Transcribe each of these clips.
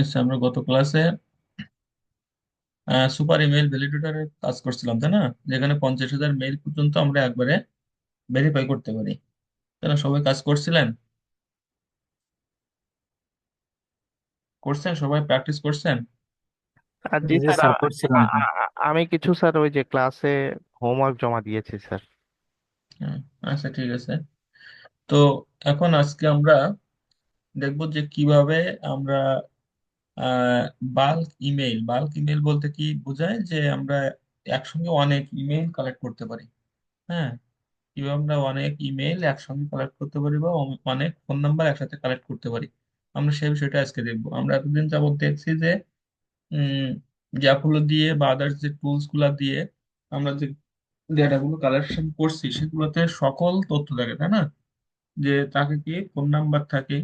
আচ্ছা, আমরা গত ক্লাসে সুপার ইমেল ভ্যালিডেটরের কাজ করছিলাম, তাই না? যেখানে 50,000 মেইল পর্যন্ত আমরা একবারে ভেরিফাই করতে পারি। তাই না? সবাই কাজ করছিলেন? করছেন? সবাই প্র্যাকটিস করছেন? জি জি স্যার, স্যার, করছিলাম তো। আমি কিছু স্যার ওই যে ক্লাসে হোমওয়ার্ক জমা দিয়েছি স্যার। হ্যাঁ, আচ্ছা ঠিক আছে। তো এখন আজকে আমরা দেখবো যে কিভাবে আমরা বাল্ক ইমেল বলতে কি বোঝায়, যে আমরা একসঙ্গে অনেক ইমেল কালেক্ট করতে পারি। হ্যাঁ, কিভাবে আমরা অনেক ইমেল একসঙ্গে কালেক্ট করতে পারি বা অনেক ফোন নাম্বার একসাথে কালেক্ট করতে পারি, আমরা সেই বিষয়টা আজকে দেখবো। আমরা এতদিন যাবত দেখছি যে উম অ্যাপগুলো দিয়ে বা আদার্স যে টুলস গুলা দিয়ে আমরা যে ডেটাগুলো কালেকশন করছি সেগুলোতে সকল তথ্য থাকে, তাই না? যে তাকে কি ফোন নাম্বার থাকে,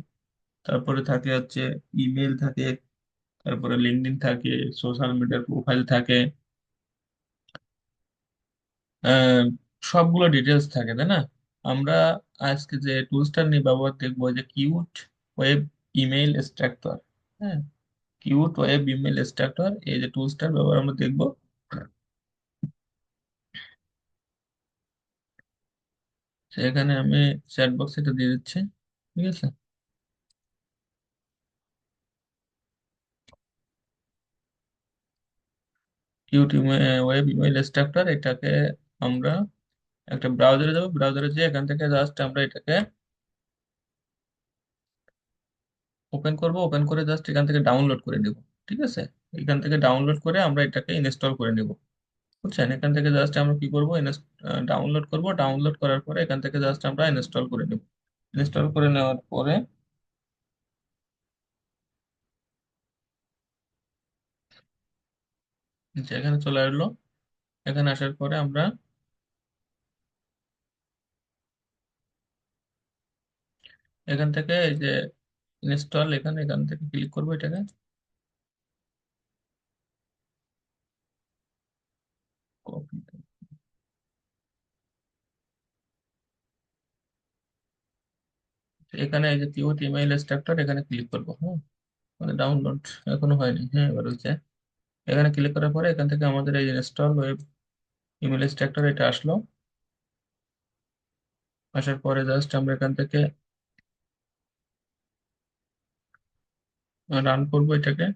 তারপরে থাকে হচ্ছে ইমেল থাকে, তারপরে লিঙ্কডইন থাকে, সোশ্যাল মিডিয়ার প্রোফাইল থাকে, আহ, সবগুলো ডিটেলস থাকে, তাই না? আমরা আজকে যে টুলসটা নিয়ে ব্যবহার দেখবো, যে কিউট ওয়েব ইমেল এক্সট্রাক্টর। হ্যাঁ, কিউট ওয়েব ইমেল এক্সট্রাক্টর, এই যে টুলসটার ব্যবহার আমরা দেখবো। সেখানে আমি চ্যাট বক্স এটা দিয়ে দিচ্ছি, ঠিক আছে? কিউট ওয়েব ইমেল এক্সট্রাক্টর এটাকে আমরা একটা ব্রাউজারে যাবো, ব্রাউজারে যেয়ে এখান থেকে জাস্ট আমরা এটাকে ওপেন করব, ওপেন করে জাস্ট এখান থেকে ডাউনলোড করে নেব, ঠিক আছে? এখান থেকে ডাউনলোড করে আমরা এটাকে ইনস্টল করে নেব, বুঝছেন? এখান থেকে জাস্ট আমরা কি করব, ডাউনলোড করব, ডাউনলোড করার পরে এখান থেকে জাস্ট আমরা ইনস্টল করে নেব। ইনস্টল করে নেওয়ার পরে যে এখানে চলে আসলো। এখানে আসার পরে আমরা এখান থেকে এই যে ইনস্টল, এখানে এখান থেকে ক্লিক করবো এটাকে। কপি। এখানে এই যে কিউট ইমেইল স্ট্রাকচার এখানে ক্লিক করবো। হ্যাঁ, মানে ডাউনলোড এখনো হয়নি। হ্যাঁ, এবার হচ্ছে। এখানে ক্লিক করার পরে এখান থেকে আমাদের এই ইনস্টল ওয়েব ইমেল স্ট্রাকচার এটা আসলো। আসার পরে জাস্ট আমরা এখান থেকে রান করবো এটাকে।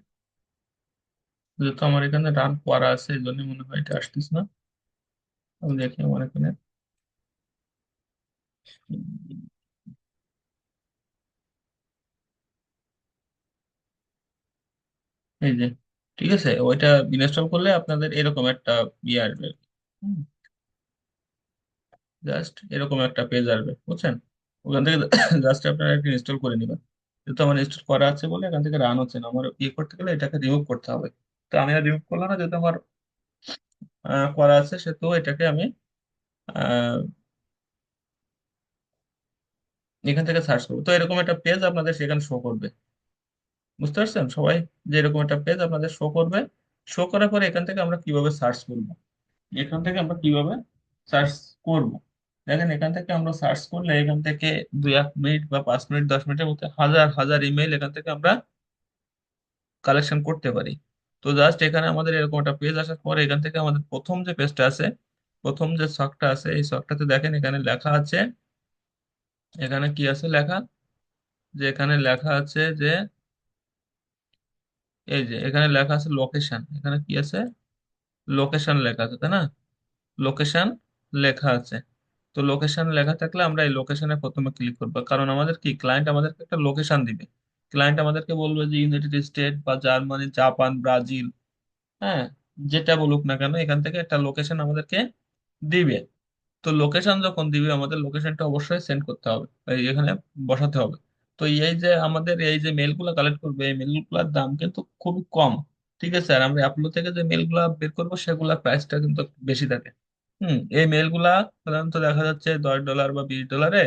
যেহেতু আমার এখানে রান করা আছে এই জন্য মনে হয় এটা আসতেছে না। আমি দেখি আমার এখানে এই যে, ঠিক আছে, ওইটা ইনস্টল করলে আপনাদের এরকম একটা ইয়ে আসবে। জাস্ট এরকম একটা পেজ আসবে, বুঝছেন? ওখান থেকে জাস্ট আপনারা একটা ইনস্টল করে নেবেন। যেহেতু আমার ইনস্টল করা আছে বলে এখান থেকে রান হচ্ছে না, আমার ইয়ে করতে গেলে এটাকে রিমুভ করতে হবে। তো আমি আর রিমুভ করলাম না, যেহেতু আমার করা আছে, সেহেতু এটাকে আমি আহ, এখান থেকে সার্চ করবো। তো এরকম একটা পেজ আপনাদের সেখানে শো করবে, বুঝতে পারছেন সবাই? যে এরকম একটা পেজ আপনাদের শো করবে। শো করার পরে এখান থেকে আমরা কিভাবে সার্চ করব, এখান থেকে আমরা কিভাবে সার্চ করব। দেখেন, এখান থেকে আমরা সার্চ করলে এখান থেকে 2-1 মিনিট বা 5 মিনিট 10 মিনিটের মধ্যে হাজার হাজার ইমেল এখান থেকে আমরা কালেকশন করতে পারি। তো জাস্ট এখানে আমাদের এরকম একটা পেজ আসার পরে এখান থেকে আমাদের প্রথম যে পেজটা আছে, প্রথম যে ছকটা আছে, এই ছকটাতে দেখেন এখানে লেখা আছে। এখানে কি আছে লেখা? যে এখানে লেখা আছে যে এই যে এখানে লেখা আছে লোকেশন। এখানে কি আছে? লোকেশন লেখা আছে, তাই না? লোকেশন লেখা আছে। তো লোকেশন লেখা থাকলে আমরা এই লোকেশনে প্রথমে ক্লিক করবো, কারণ আমাদের কি ক্লায়েন্ট আমাদেরকে একটা লোকেশন দিবে। ক্লায়েন্ট আমাদেরকে বলবে যে ইউনাইটেড স্টেট বা জার্মানি, জাপান, ব্রাজিল, হ্যাঁ, যেটা বলুক না কেন, এখান থেকে একটা লোকেশন আমাদেরকে দিবে। তো লোকেশন যখন দিবে আমাদের লোকেশনটা অবশ্যই সেন্ড করতে হবে, এই এখানে বসাতে হবে। তো এই যে আমাদের এই যে মেলগুলো কালেক্ট করবে, এই মেলগুলোর দাম কিন্তু খুবই কম, ঠিক আছে? আর আমরা অ্যাপলো থেকে যে মেলগুলা বের করবো সেগুলোর প্রাইসটা কিন্তু একটু বেশি থাকে। এই মেলগুলা সাধারণত দেখা যাচ্ছে $10 বা $20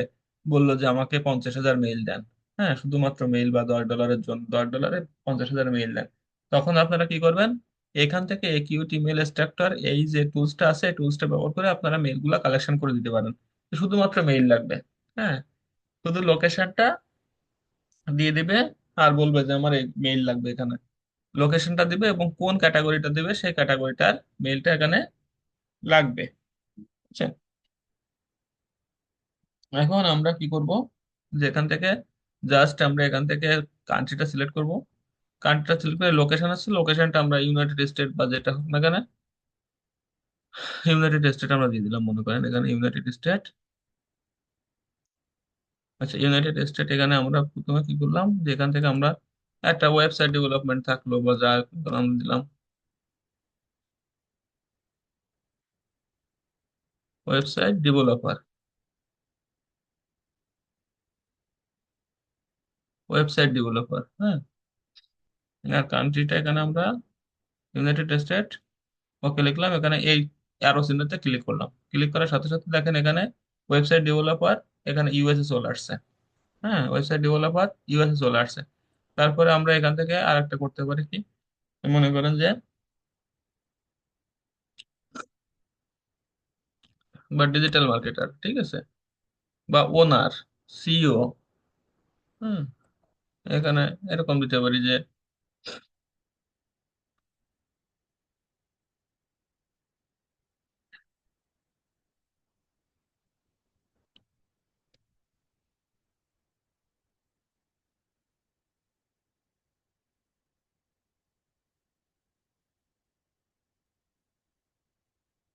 বললো যে আমাকে 50,000 মেইল দেন। হ্যাঁ, শুধুমাত্র মেইল, বা $10 জন্য, $10 50,000 মেইল দেন। তখন আপনারা কি করবেন? এখান থেকে একিউট ইমেল এক্সট্রাক্টর এই যে টুলসটা আছে, এই টুলসটা ব্যবহার করে আপনারা মেইলগুলা কালেকশন করে দিতে পারেন। শুধুমাত্র মেইল লাগবে। হ্যাঁ, শুধু লোকেশনটা দিয়ে দিবে। আর বলবে যে আমার এই মেইল লাগবে এখানে, লোকেশনটা দিবে এবং কোন ক্যাটাগরিটা দিবে সেই ক্যাটাগরিটার মেইলটা এখানে লাগবে। বুঝছেন? এখন আমরা কি করব, যে এখান থেকে জাস্ট আমরা এখান থেকে কান্ট্রিটা সিলেক্ট করব। কান্ট্রিটা সিলেক্ট করে লোকেশন আছে, লোকেশনটা আমরা ইউনাইটেড স্টেট বা যেটা হোক না কেন, ইউনাইটেড স্টেট আমরা দিয়ে দিলাম মনে করেন, এখানে ইউনাইটেড স্টেট। আচ্ছা, ইউনাইটেড স্টেট এখানে আমরা প্রথমে কি করলাম, যে এখান থেকে আমরা একটা ওয়েবসাইট ডেভেলপমেন্ট থাকলো বা যা নাম দিলাম, ওয়েবসাইট ডেভেলপার, ওয়েবসাইট ডেভেলপার। হ্যাঁ, আর কান্ট্রিটা এখানে আমরা ইউনাইটেড স্টেট। ওকে লিখলাম, এখানে এই অ্যারো চিহ্নতে ক্লিক করলাম, ক্লিক করার সাথে সাথে দেখেন এখানে ওয়েবসাইট ডেভেলপার এখানে ইউএসএ চলে আসছে। হ্যাঁ, ওয়েবসাইট ডেভেলপার ইউএসএ চলে আসছে। তারপরে আমরা এখান থেকে আরেকটা করতে পারি কি, মনে করেন যে, বা ডিজিটাল মার্কেটার, ঠিক আছে, বা ওনার, সিইও। হুম, এখানে এরকম দিতে পারি যে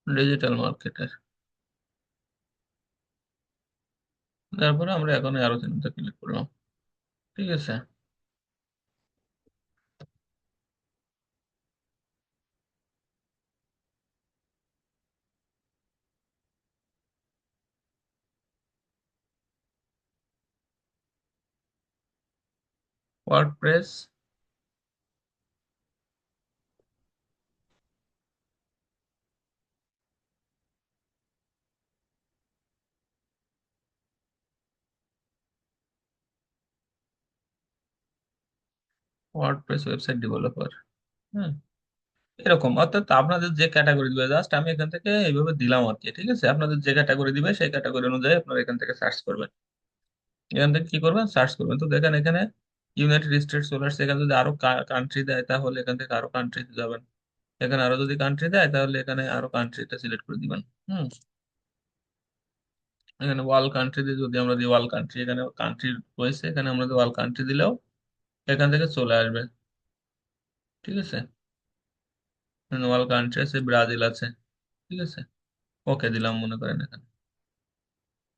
ডিজিটাল মার্কেটার। তারপরে আমরা এখন আরো চিহ্নতে ক্লিক করলাম, ঠিক আছে। WordPress, WordPress website developer. হ্যাঁ, এরকম অর্থাৎ আপনাদের যে ক্যাটাগরি দিবে, জাস্ট আমি এখান থেকে এইভাবে দিলাম আর কি, ঠিক আছে। আপনাদের যে ক্যাটাগরি দিবে সেই ক্যাটাগরি অনুযায়ী আপনারা এখান থেকে সার্চ করবেন। এখান থেকে কি করবেন, সার্চ করবেন। তো দেখেন এখানে ইউনাইটেড স্টেটস চলে আসছে। এখানে যদি আরো কান্ট্রি দেয় তাহলে এখান থেকে আরো কান্ট্রিতে যাবেন। এখানে আরো যদি কান্ট্রি দেয় তাহলে এখানে আরো কান্ট্রিটা সিলেক্ট করে দিবেন। হুম, এখানে ওয়াল কান্ট্রি দিয়ে যদি আমরা দিই, ওয়াল কান্ট্রি এখানে কান্ট্রি রয়েছে, এখানে আমরা ওয়াল কান্ট্রি দিলেও এখান থেকে চলে আসবে, ঠিক আছে। ওয়াল কান্ট্রি আছে, ব্রাজিল আছে, ঠিক আছে। ওকে দিলাম মনে করেন এখানে।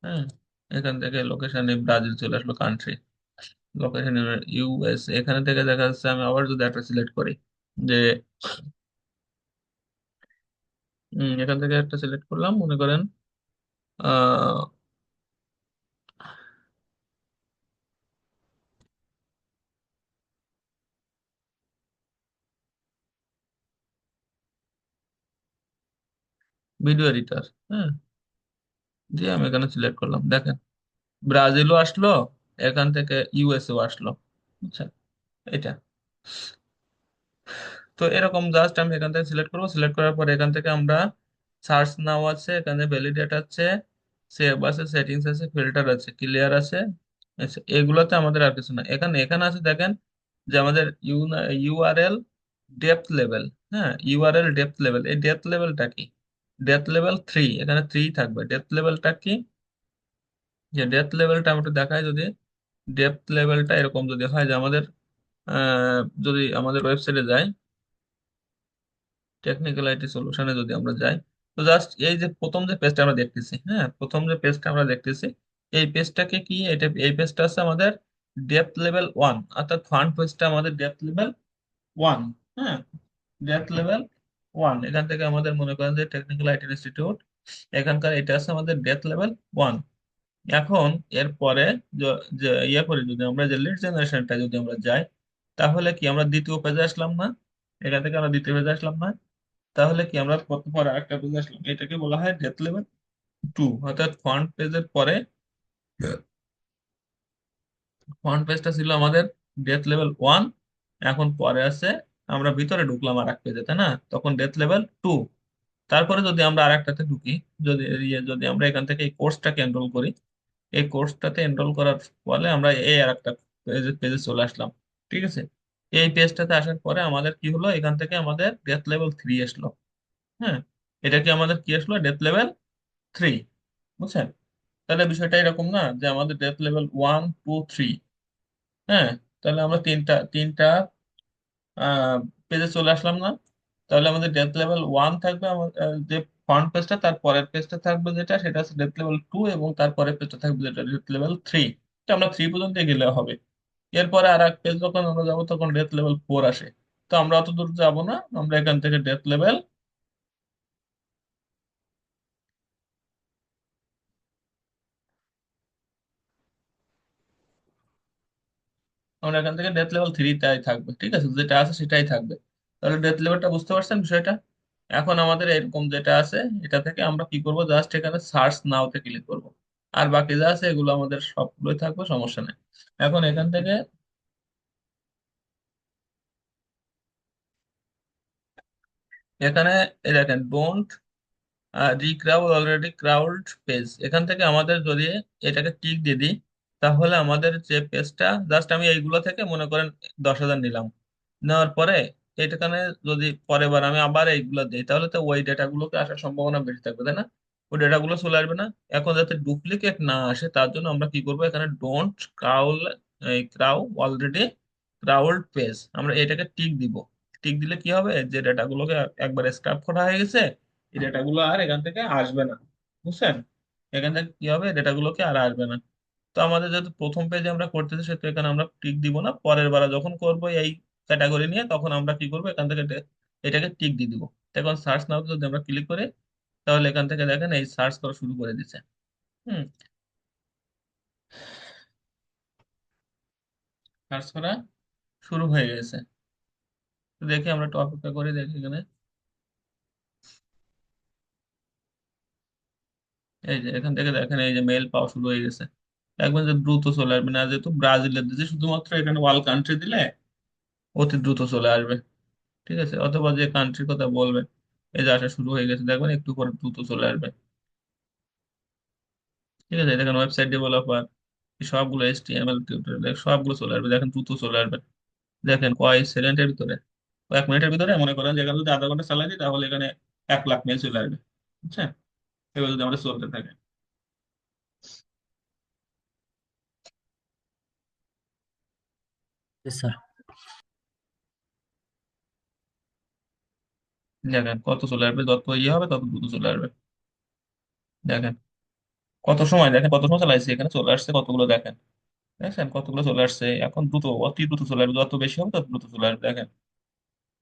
হ্যাঁ, এখান থেকে লোকেশন ব্রাজিল চলে আসলো কান্ট্রি, লোকেশন ইউএস। এখানে থেকে দেখা যাচ্ছে আমি আবার যদি একটা সিলেক্ট করি, যে এখান থেকে একটা সিলেক্ট করলাম মনে করেন আহ ভিডিও এডিটর। হ্যাঁ, দিয়ে আমি এখানে সিলেক্ট করলাম, দেখেন ব্রাজিলও আসলো, এখান থেকে ইউএসও আসলো। বুঝছেন? এটা তো এরকম জাস্ট আমি এখান থেকে সিলেক্ট করবো, সিলেক্ট করার পর এখান থেকে আমরা সার্চ নাও আছে, এখানে ভ্যালিডেট আছে, সেভ আছে, সেটিংস আছে, ফিল্টার আছে, ক্লিয়ার আছে। আচ্ছা, এগুলোতে আমাদের আর কিছু না। এখানে এখানে আছে দেখেন যে আমাদের ইউআরএল ডেপথ লেভেল। হ্যাঁ, ইউআরএল ডেপথ লেভেল, এই ডেপথ লেভেলটা কি, ডেপথ লেভেল 3, এখানে 3 থাকবে। ডেপথ লেভেলটা কি, যে ডেপথ লেভেলটা আমরা একটু দেখাই যদি, ডেপথ লেভেলটা এরকম যদি হয় যে আমাদের যদি আমাদের ওয়েবসাইটে যাই, টেকনিক্যাল আইটি সলিউশনে যদি আমরা যাই, তো জাস্ট এই যে প্রথম যে পেজটা আমরা দেখতেছি, হ্যাঁ প্রথম যে পেজটা আমরা দেখতেছি, এই পেজটাকে কি, এটা এই পেজটা আছে আমাদের ডেপথ লেভেল 1, অর্থাৎ ফ্রন্ট পেজটা আমাদের ডেপথ লেভেল 1। হ্যাঁ, ডেপথ লেভেল 1, এখান থেকে আমাদের মনে করেন যে টেকনিক্যাল আইটি ইনস্টিটিউট, এখানকার এটা আছে আমাদের ডেপথ লেভেল 1। এখন এরপরে যে ইয়ে করি, যদি আমরা যে লিড জেনারেশনটা যদি আমরা যাই, তাহলে কি আমরা দ্বিতীয় পেজে আসলাম না, এখান থেকে আমরা দ্বিতীয় পেজে আসলাম না, তাহলে কি আমরা কত পরে আরেকটা পেজ আসলাম, এটাকে বলা হয় ডেপথ লেভেল 2। অর্থাৎ ফ্রন্ট পেজের পরে, ফ্রন্ট পেজটা ছিল আমাদের ডেপথ লেভেল 1, এখন পরে আছে, আমরা ভিতরে ঢুকলাম আর এক পেজে, তাই না, তখন ডেপথ লেভেল 2। তারপরে যদি আমরা আরেকটাতে ঢুকি, যদি আমরা এখান থেকে এই কোর্সটাকে এনরোল করি, এই কোর্সটাতে এনরোল করার ফলে আমরা এই আরেকটা পেজে পেজে চলে আসলাম। ঠিক আছে। এই পেজটাতে আসার পরে আমাদের কি হলো, এখান থেকে আমাদের ডেথ লেভেল 3 আসলো। হ্যাঁ, এটা কি আমাদের কি আসলো, ডেথ লেভেল 3। বুঝছেন? তাহলে বিষয়টা এরকম না যে আমাদের ডেথ লেভেল 1 2 3। হ্যাঁ, তাহলে আমরা তিনটা তিনটা পেজে চলে আসলাম না? তাহলে আমাদের ডেথ লেভেল 1 থাকবে যে ফ্রন্ট পেজটা, তার পরের পেজটা থাকবে যেটা, সেটা হচ্ছে ডেথ লেভেল 2, এবং তারপরের পেজটা থাকবে যেটা ডেথ লেভেল 3। আমরা 3 পর্যন্ত গেলে হবে। এরপরে আর এক পেজ যখন আমরা যাবো তখন ডেথ লেভেল 4 আসে। তো আমরা অত দূর যাবো না, আমরা এখান থেকে ডেথ লেভেল, আমরা এখান থেকে ডেথ লেভেল 3 টাই থাকবে। ঠিক আছে, যেটা আছে সেটাই থাকবে। তাহলে ডেথ লেভেলটা বুঝতে পারছেন বিষয়টা? এখন আমাদের এরকম যেটা আছে, এটা থেকে আমরা কি করব, জাস্ট এখানে সার্চ নাওতে ক্লিক করব। আর বাকি যা আছে এগুলো আমাদের সবগুলোই থাকবে, সমস্যা নেই। এখন এখান থেকে এখানে এই দেখেন, ডোন্ট রিক্রাউড অলরেডি ক্রাউড পেজ, এখান থেকে আমাদের যদি এটাকে টিক দিয়ে দিই, তাহলে আমাদের যে পেজটা, জাস্ট আমি এইগুলো থেকে মনে করেন 10,000 নিলাম। নেওয়ার পরে এখানে যদি পরের বার আমি আবার এইগুলো দিই, তাহলে তো ওই ডেটাগুলোকে আসার সম্ভাবনা বেশি থাকবে, তাই না? ওই ডেটাগুলো চলে আসবে না। এখন যাতে ডুপ্লিকেট না আসে তার জন্য আমরা কি করবো, এখানে ডোন্ট ক্রাউল, এই ক্রাউ অলরেডি ক্রাউড পেজ, আমরা এটাকে টিক দিব। টিক দিলে কি হবে, যে ডেটাগুলোকে একবার স্ক্রাপ করা হয়ে গেছে, এই ডেটাগুলো আর এখান থেকে আসবে না। বুঝছেন? এখান থেকে কি হবে, ডেটাগুলোকে আর আসবে না। তো আমাদের যেহেতু প্রথম পেজে আমরা করতেছি, সেহেতু এখানে আমরা টিক দিব না। পরের বার যখন করব এই ক্যাটাগরি নিয়ে, তখন আমরা কি করবো, এখান থেকে এটাকে টিক দিয়ে দিব। তো এখন সার্চ নাও যদি আমরা ক্লিক করি, তাহলে এখান থেকে দেখেন এই সার্চ করা শুরু করে দিচ্ছে। হুম, সার্চ করা শুরু হয়ে গেছে। তো দেখি, আমরা একটু অপেক্ষা করে দেখি এখানে। এই যে এখান থেকে দেখেন, এই যে মেল পাওয়া শুরু হয়ে গেছে। একবার যে দ্রুত চলে আসবে না, যেহেতু ব্রাজিলের দিচ্ছে, শুধুমাত্র এখানে ওয়াল কান্ট্রি দিলে অতি দ্রুত চলে আসবে। ঠিক আছে, অথবা যে কান্ট্রির কথা বলবে, এই যে আসা শুরু হয়ে গেছে, দেখবেন একটু পরে দ্রুত চলে আসবে। ঠিক আছে, দেখেন ওয়েবসাইট ডেভেলপার, সবগুলো HTML টিউটোরিয়াল সবগুলো চলে আসবে, দেখেন দ্রুত চলে আসবে। দেখেন কয় সেকেন্ডের ভিতরে, কয়েক মিনিটের ভিতরে, মনে করেন যে এখানে যদি আধা ঘন্টা চালাই দিই, তাহলে এখানে 1 লাখ মেল চলে আসবে। বুঝছেন? এবার যদি আমাদের চলতে থাকে, স্যার। দেখেন কত চলে আসবে, যত ইয়ে হবে তত দ্রুত চলে আসবে। দেখেন কত সময়, দেখেন কত সময় চালাইছে, এখানে চলে আসছে কতগুলো, দেখেন। দেখছেন কতগুলো চলে আসছে, এখন দ্রুত, অতি দ্রুত চলে আসবে, যত বেশি হবে তত দ্রুত চলে আসবে, দেখেন।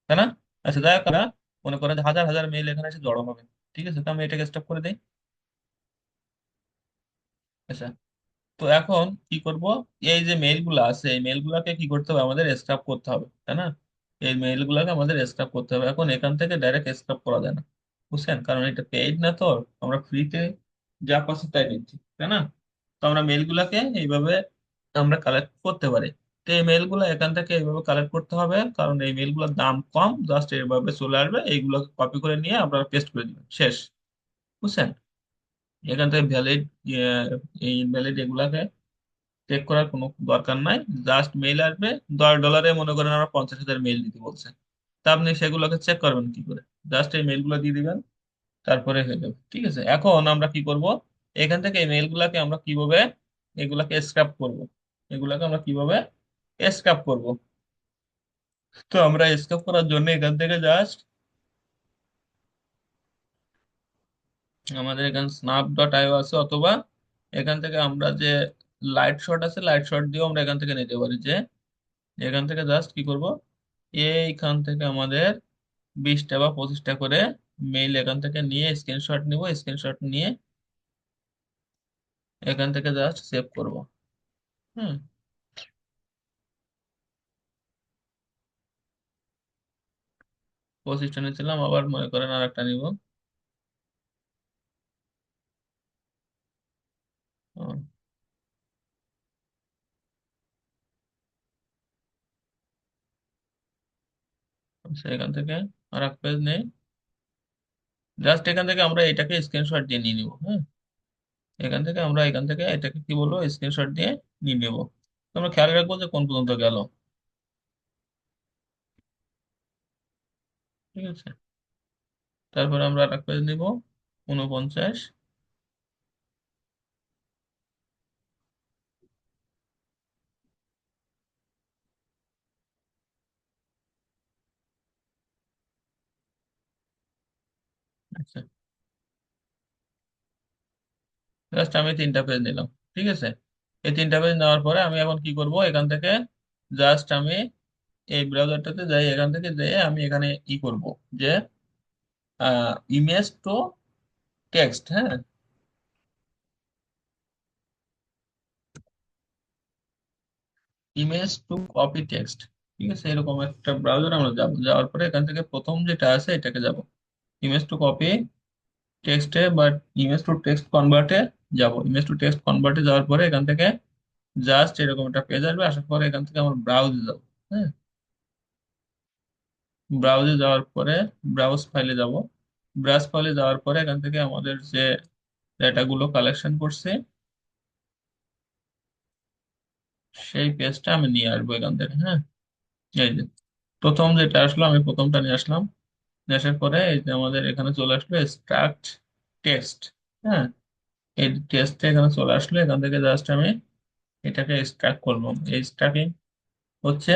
তাই না? আচ্ছা, দেখ না, মনে করেন যে হাজার হাজার মেইল এখানে এসে জড়ো হবে। ঠিক আছে, তো আমি এটাকে স্টপ করে দিই। আচ্ছা, তো এখন কি করব, এই যে মেইল গুলো আছে, এই মেইল গুলাকে কি করতে হবে, আমাদের স্ক্রাপ করতে হবে, তাই না? এই মেইল গুলাকে আমাদের স্ক্রাপ করতে হবে। এখন এখান থেকে ডাইরেক্ট স্ক্রাপ করা যায় না। বুঝছেন? কারণ এটা পেইড না তো, আমরা ফ্রিতে যা পাচ্ছি তাই দিচ্ছি, তাই না? তো আমরা মেইল গুলাকে এইভাবে আমরা কালেক্ট করতে পারি। তো এই মেইল গুলো এখান থেকে এইভাবে কালেক্ট করতে হবে, কারণ এই মেইল গুলোর দাম কম, জাস্ট এইভাবে চলে আসবে, এইগুলোকে কপি করে নিয়ে আপনারা পেস্ট করে দিবেন, শেষ। বুঝছেন? এখান থেকে ভ্যালিড, এই ইনভ্যালিড এগুলাকে চেক করার কোনো দরকার নাই। জাস্ট মেইল আসবে, $10 মনে করেন আমরা 50,000 মেইল দিতে বলছে। তা আপনি সেগুলোকে চেক করবেন কি করে? জাস্ট এই মেইলগুলো দিয়ে দিবেন, তারপরে হয়ে যাবে। ঠিক আছে, এখন আমরা কি করব, এখান থেকে এই মেইলগুলোকে আমরা কিভাবে এগুলাকে স্ক্র্যাপ করব, এগুলাকে আমরা কিভাবে স্ক্র্যাপ করব। তো আমরা স্ক্র্যাপ করার জন্য এখান থেকে জাস্ট আমাদের এখানে snap.io আছে, অথবা এখান থেকে আমরা যে লাইট শট আছে, লাইট শট দিয়েও আমরা এখান থেকে নিতে পারি। যে এখান থেকে জাস্ট কি করব, এইখান থেকে আমাদের 20টা বা 25টা করে মেইল এখান থেকে নিয়ে স্ক্রিনশট নিব, স্ক্রিনশট নিয়ে এখান থেকে জাস্ট সেভ করব। হুম, 25টা নিয়েছিলাম, আবার মনে করেন আর একটা নিব। আচ্ছা, এখান থেকে আর এক পেজ নেই, জাস্ট এখান থেকে আমরা এটাকে স্ক্রিনশট দিয়ে নিয়ে নিব। হ্যাঁ, এখান থেকে এটাকে কি বলবো, স্ক্রিনশট দিয়ে নিয়ে নেব। তো আমরা খেয়াল রাখবো যে কোন পর্যন্ত গেল। ঠিক আছে, তারপর আমরা আর এক পেজ নিব, 49। আচ্ছা, জাস্ট আমি 3টা পেজ নিলাম। ঠিক আছে, এই 3টা পেজ নেওয়ার পরে আমি এখন কি করব, এখান থেকে জাস্ট আমি এই ব্রাউজারটাতে যাই, এখান থেকে যেয়ে আমি এখানে ই করব, যে ইমেজ টু টেক্সট, হ্যাঁ, ইমেজ টু কপি টেক্সট। ঠিক আছে, এরকম একটা ব্রাউজার আমরা যাবো, যাওয়ার পরে এখান থেকে প্রথম যেটা আছে এটাকে যাব, ইমেজ টু কপি টেক্সটে বা ইমেজ টু টেক্সট কনভার্টে যাব। ইমেজ টু টেক্সট কনভার্টে যাওয়ার পরে এখান থেকে জাস্ট এরকম একটা পেজ আসবে, আসার পরে এখান থেকে আমার ব্রাউজে যাব। হ্যাঁ, ব্রাউজে যাওয়ার পরে ব্রাউজ ফাইলে যাব। ব্রাউজ ফাইলে যাওয়ার পরে এখান থেকে আমাদের যে ডেটাগুলো কালেকশন করছে সেই পেজটা আমি নিয়ে আসবো এখান থেকে। হ্যাঁ, এই যে প্রথম যেটা আসলো আমি প্রথমটা নিয়ে আসলাম। নিয়ে আসার পরে এই যে আমাদের এখানে চলে আসলো স্ট্রাক্ট টেক্সট। হ্যাঁ, এই টেক্সটটা এখানে চলে আসলো, এখান থেকে জাস্ট আমি এটাকে এক্সট্রাক্ট করবো। এই স্ট্রাকিং হচ্ছে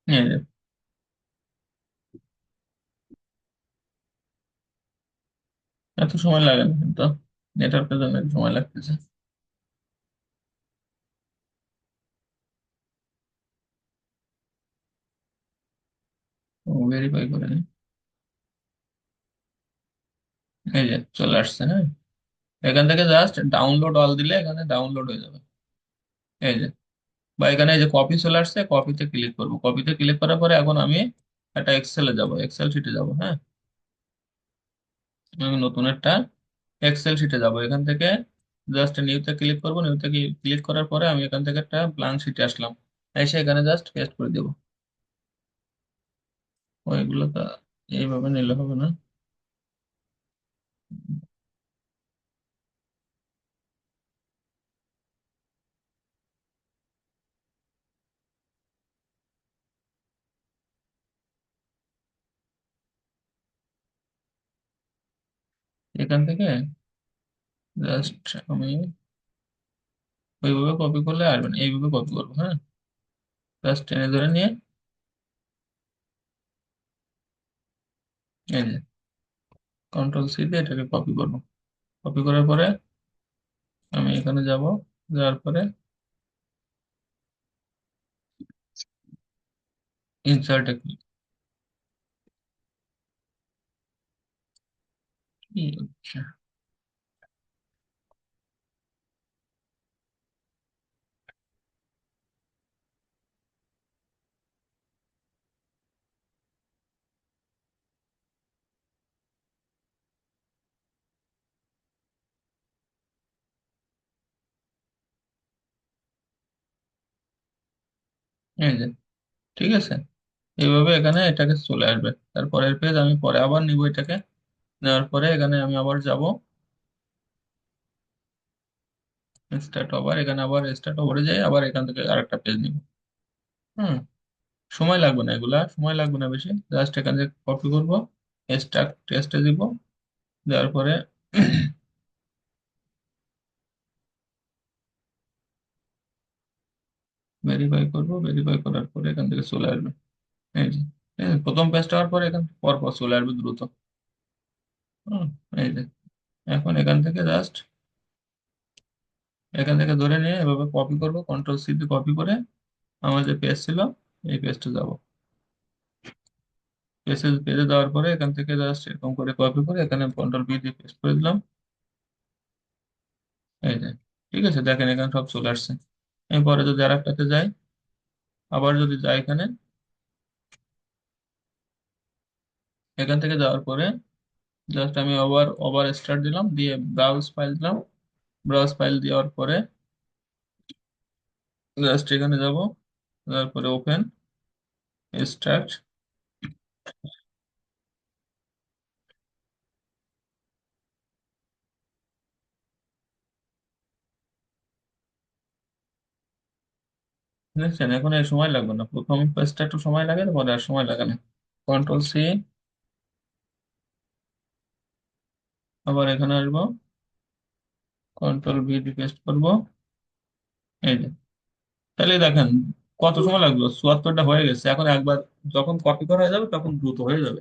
এই যে, এত সময় লাগে না কিন্তু, নেটওয়ার্কের জন্য একটু সময় লাগতেছে। ভেরিফাই করে নিই। এই যে চলে আসছে। হ্যাঁ, এখান থেকে জাস্ট ডাউনলোড অল দিলে এখানে ডাউনলোড হয়ে যাবে। এই যে, বা এখানে এই যে কপি চলে আসছে, কপিতে ক্লিক করব। কপিতে ক্লিক করার পরে এখন আমি একটা এক্সেলে যাব, এক্সেল শিটে যাব। হ্যাঁ, আমি নতুন একটা এক্সেল শিটে যাব। এখান থেকে জাস্ট নিউতে ক্লিক করব। নিউতে ক্লিক করার পরে আমি এখান থেকে একটা ব্ল্যাঙ্ক শিটে আসলাম, এসে এখানে জাস্ট পেস্ট করে দেবো। ওইগুলো তো এইভাবে নিলে হবে না। এখান থেকে জাস্ট আমি ওইভাবে কপি করলে আসবে না, এইভাবে কপি করবো। হ্যাঁ, জাস্ট টেনে ধরে নিয়ে এই যে কন্ট্রোল সি দিয়ে এটাকে কপি করবো। কপি করার পরে আমি এখানে যাব, যাওয়ার পরে ইনসার্টে ক্লিক। আচ্ছা, এই যে ঠিক আছে, এইভাবে এখানে এটাকে চলে আসবে। তারপরের পেজ আমি পরে আবার নিব এটাকে। নেওয়ার পরে এখানে আমি আবার যাব স্টার্ট ওভার, এখানে আবার স্টার্ট ওভারে যাই, আবার এখান থেকে আরেকটা পেজ নিব। হুম, সময় লাগবে না, এগুলা সময় লাগবে না বেশি। জাস্ট এখান থেকে কপি করবো, স্টার্ট টেস্টে দিব, দেওয়ার পরে ভেরিফাই করব। ভেরিফাই করার পরে এখান থেকে চলে আসবে। এই যে, এই যে প্রথম পেজটা হওয়ার পরে এখান পর পর চলে আসবে দ্রুত। হুম, এই যে এখন এখান থেকে জাস্ট এখান থেকে ধরে নিয়ে এভাবে কপি করব, কন্ট্রোল সি দিয়ে কপি করে আমার যে পেজ ছিল এই পেজটা যাব। পেজে দেওয়ার পরে এখান থেকে জাস্ট এরকম করে কপি করে এখানে কন্ট্রোল ভি দিয়ে পেস্ট করে দিলাম। এই যে ঠিক আছে, দেখেন এখানে সব চলে আসছে। আমি পরে যদি আর একটাতে যাই, আবার যদি যাই এখানে, এখান থেকে যাওয়ার পরে জাস্ট আমি ওভার ওভার স্টার্ট দিলাম, দিয়ে ব্রাউজ ফাইল দিলাম। ব্রাউজ ফাইল দেওয়ার পরে জাস্ট এখানে যাব, তারপরে ওপেন স্টার্ট। দেখছেন, এখন এই সময় লাগবে না, প্রথম পেজটা একটু সময় লাগে, পরে আর সময় লাগে না। কন্ট্রোল C, আবার এখানে আসবো, কন্ট্রোল V দিয়ে পেস্ট করবো। এই যে, তাহলে দেখেন কত সময় লাগলো, 74টা হয়ে গেছে। এখন একবার যখন কপি করা হয়ে যাবে তখন দ্রুত হয়ে যাবে।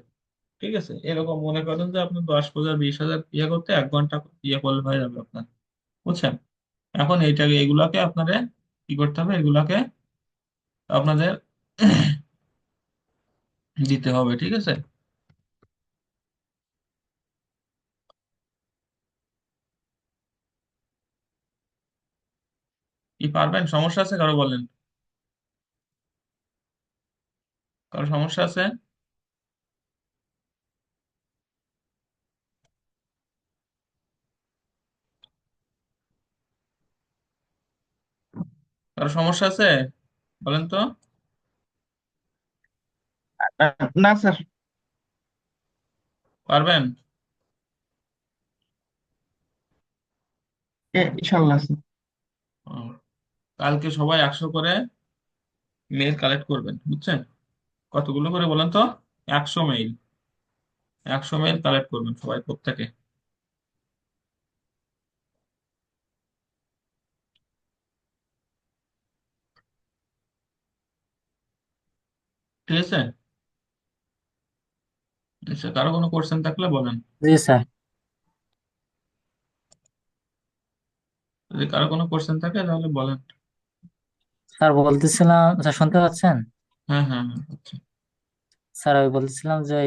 ঠিক আছে, এরকম মনে করেন যে আপনি 10,000 20,000 ইয়ে করতে 1 ঘন্টা ইয়ে করলে হয়ে যাবে আপনার। বুঝছেন? এখন এইটাকে, এগুলাকে আপনাদের কি করতে হবে, এগুলাকে আপনাদের দিতে হবে। ঠিক আছে, কি পারবেন? সমস্যা আছে কারো বলেন? কারো সমস্যা আছে? কারো সমস্যা আছে? বলেন তো। না স্যার। পারবেন? ইনশাল্লাহ স্যার। ও, কালকে সবাই 100 করে মেইল কালেক্ট করবেন, বুঝছেন? কতগুলো করে বলেন তো? 100 মেইল, 100 মেইল কালেক্ট করবেন সবাই, প্রত্যেকে। ঠিক আছে। আচ্ছা, কারো কোনো কোশ্চেন থাকলে বলেন। জি স্যার। যদি কারো কোনো কোশ্চেন থাকে তাহলে বলেন। স্যার বলতেছিলাম, স্যার শুনতে পাচ্ছেন? হ্যাঁ, হ্যাঁ, হ্যাঁ, আচ্ছা। স্যার আমি বলতেছিলাম যে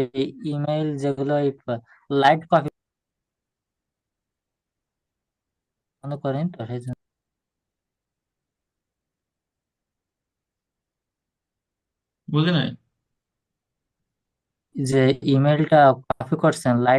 ইমেইল যেগুলো লাইট কপি বন্ধ করেন তো সেই জন্য। বুঝি নাই। যে ইমেইলটা কপি করছেন